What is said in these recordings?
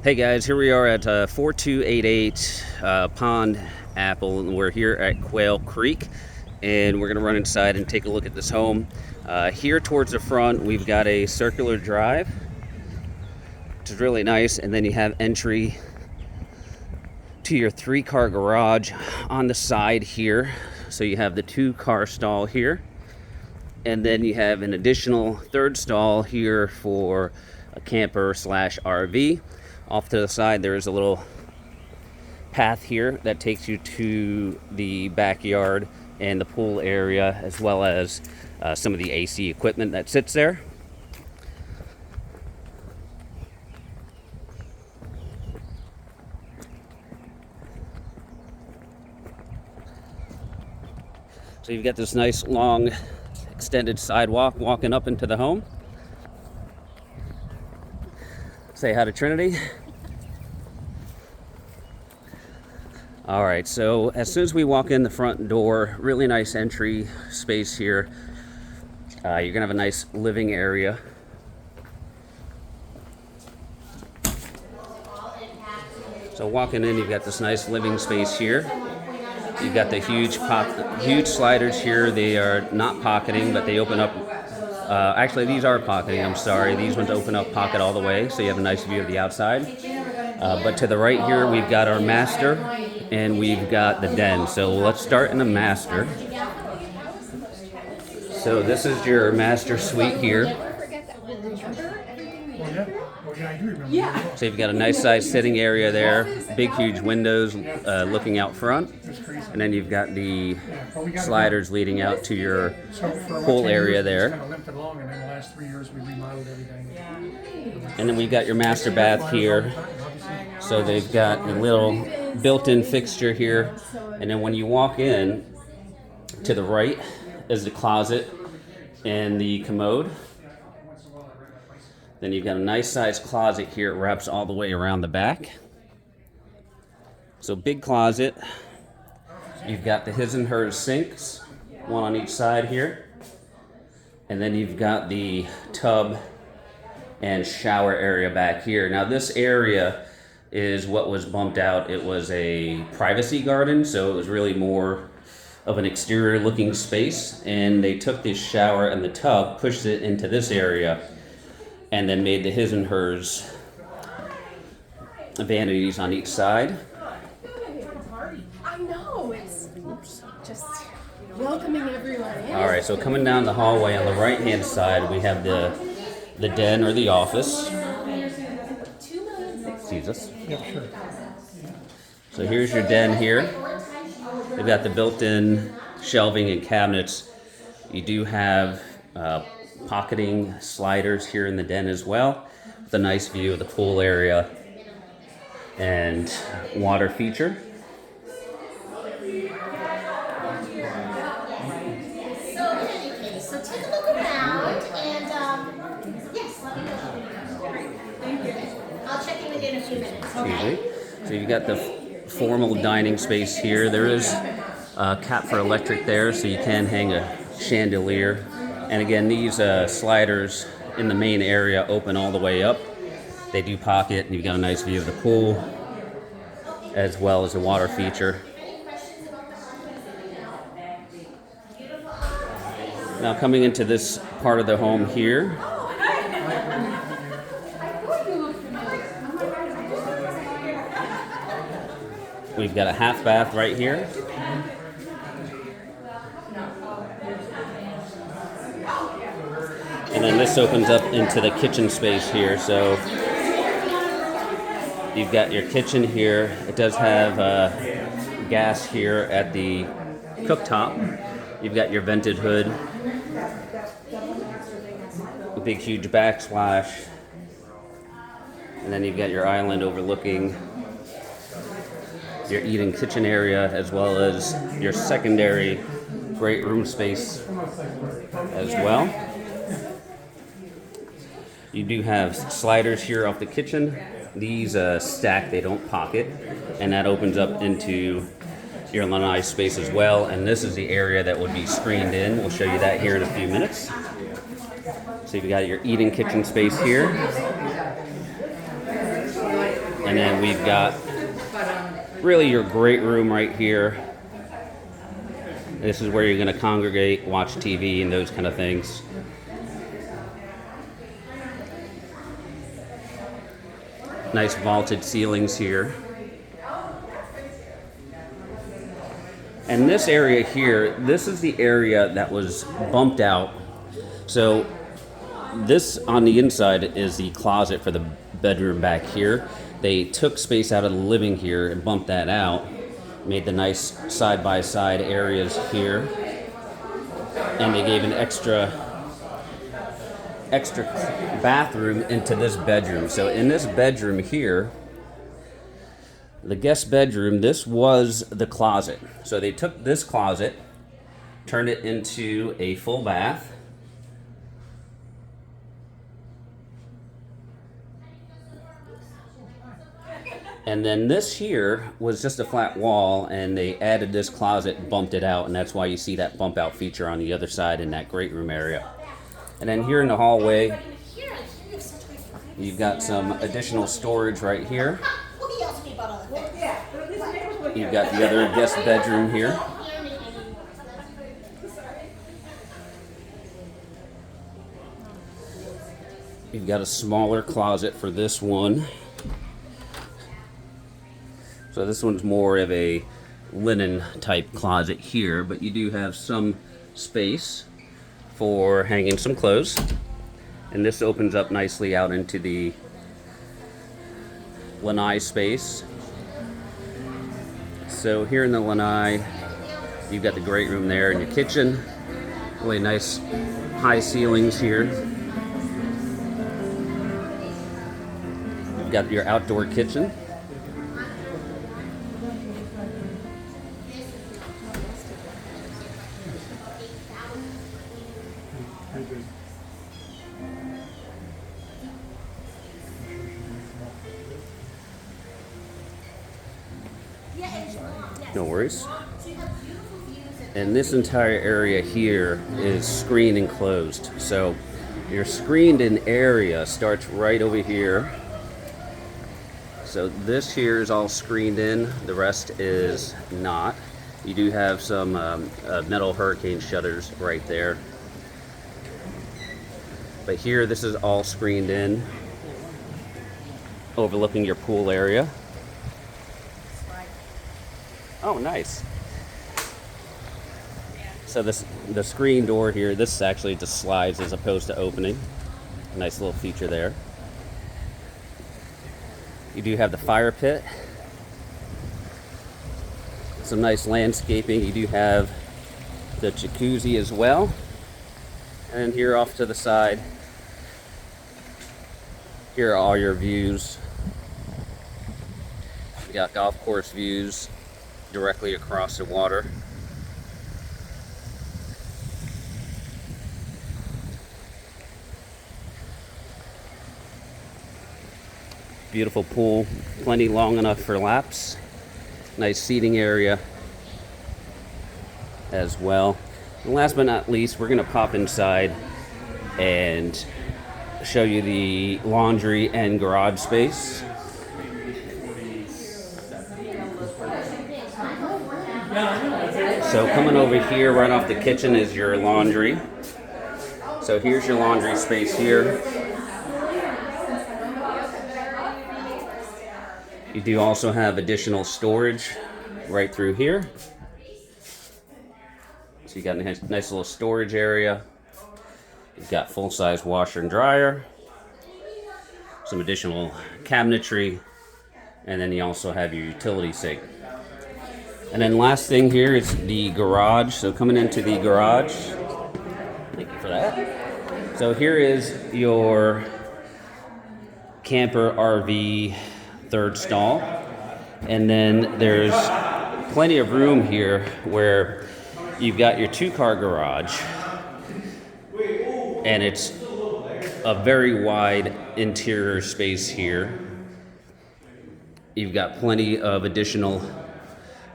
Hey guys, here we are at 4288 Pond Apple, and we're here at Quail Creek, and we're going to run inside and take a look at this home. Here towards the front, we've got a circular drive, which is really nice, and then you have entry to your 3-car garage on the side here. So you have the 2-car stall here, and then you have an additional 3rd stall here for a camper slash RV. Off to the side, there's a little path here that takes you to the backyard and the pool area, as well as some of the AC equipment that sits there. So you've got this nice long extended sidewalk walking up into the home. Say hi to Trinity. All right, so as soon as we walk in the front door, really nice entry space here. You're gonna have a nice living area. So walking in, you've got this nice living space here. You've got the huge sliders here. They are not pocketing, but they open up. Actually, these are pocketing, I'm sorry. These ones open up pocket all the way, so you have a nice view of the outside. But to the right here, we've got our master, and we've got the den. So let's start in the master. So this is your master suite here. So you've got a nice sized sitting area there, big huge windows looking out front, and then you've got the sliders leading out to your pool area there. And then we've got your master bath here. So they've got a little built-in fixture here, and then when you walk in, to the right is the closet and the commode. Then you've got a nice sized closet here. It wraps all the way around the back. So big closet. You've got the his and hers sinks, one on each side here. And then you've got the tub and shower area back here. Now this area is what was bumped out. It was a privacy garden, so it was really more of an exterior looking space. And they took this shower and the tub, pushed it into this area, and then made the his and hers vanities on each side. I know, it's just welcoming everyone in. All right, so coming down the hallway on the right-hand side, we have the den or the office. Jesus. Yeah, sure. So here's your den here. They've got the built-in shelving and cabinets. You do have pocketing sliders here in the den as well, with a nice view of the pool area and water feature. So take a look around and yes, let me know. Great, thank you. I'll check in with you in a few minutes. Okay. So you've got the formal dining space here. There is a cap for electric there, so you can hang a chandelier. And again, these sliders in the main area open all the way up. They do pocket, and you've got a nice view of the pool, as well as the water feature. Now coming into this part of the home here, we've got a half bath right here. And then this opens up into the kitchen space here. So you've got your kitchen here. It does have gas here at the cooktop. You've got your vented hood, a big huge backsplash, and then you've got your island overlooking your eating kitchen area, as well as your secondary great room space as well. You do have sliders here off the kitchen. These stack, they don't pocket, and that opens up into your lanai space as well. And this is the area that would be screened in. We'll show you that here in a few minutes. So you've got your eating kitchen space here. And then we've got really your great room right here. This is where you're going to congregate, watch TV, and those kind of things. Nice vaulted ceilings here. And this area here, this is the area that was bumped out. So this on the inside is the closet for the bedroom back here. They took space out of the living here and bumped that out. Made the nice side-by-side areas here. And they gave an extra bathroom into this bedroom. So in this bedroom here, the guest bedroom, this was the closet. So they took this closet, turned it into a full bath. And then this here was just a flat wall, and they added this closet and bumped it out, and that's why you see that bump out feature on the other side in that great room area. And then here in the hallway, you've got some additional storage right here. You've got the other guest bedroom here. You've got a smaller closet for this one. So this one's more of a linen type closet here, but you do have some space for hanging some clothes. And this opens up nicely out into the lanai space. So here in the lanai, you've got the great room there and your kitchen. Really nice high ceilings here. You've got your outdoor kitchen. No worries. And this entire area here is screened and closed. So your screened in area starts right over here. So this here is all screened in, the rest is not. You do have some metal hurricane shutters right there. But here, this is all screened in, overlooking your pool area. Oh, nice. So the screen door here, this actually just slides as opposed to opening. Nice little feature there. You do have the fire pit. Some nice landscaping. You do have the jacuzzi as well. And here off to the side, here are all your views. You got golf course views directly across the water. Beautiful pool, plenty long enough for laps. Nice seating area as well. And last but not least, we're gonna pop inside and show you the laundry and garage space. So coming over here, right off the kitchen is your laundry. So here's your laundry space here. You do also have additional storage right through here. So you got a nice little storage area. You've got full-size washer and dryer, some additional cabinetry, and then you also have your utility sink. And then last thing here is the garage. So coming into the garage, thank you for that. So here is your camper RV third stall. And then there's plenty of room here where you've got your 2-car garage. And it's a very wide interior space here. You've got plenty of additional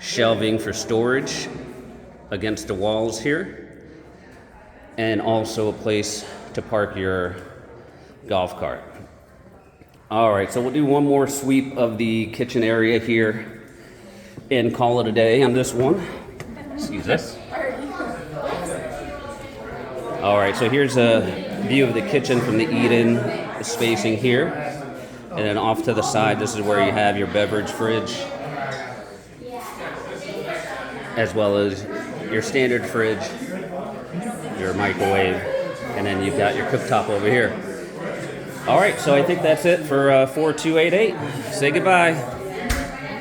shelving for storage against the walls here, and also a place to park your golf cart. All right, so we'll do one more sweep of the kitchen area here and call it a day on this one. Excuse us. All right, so here's a view of the kitchen from the eat-in spacing here. And then off to the side, this is where you have your beverage fridge, as well as your standard fridge, your microwave, and then you've got your cooktop over here. All right, so I think that's it for 4288. Say goodbye.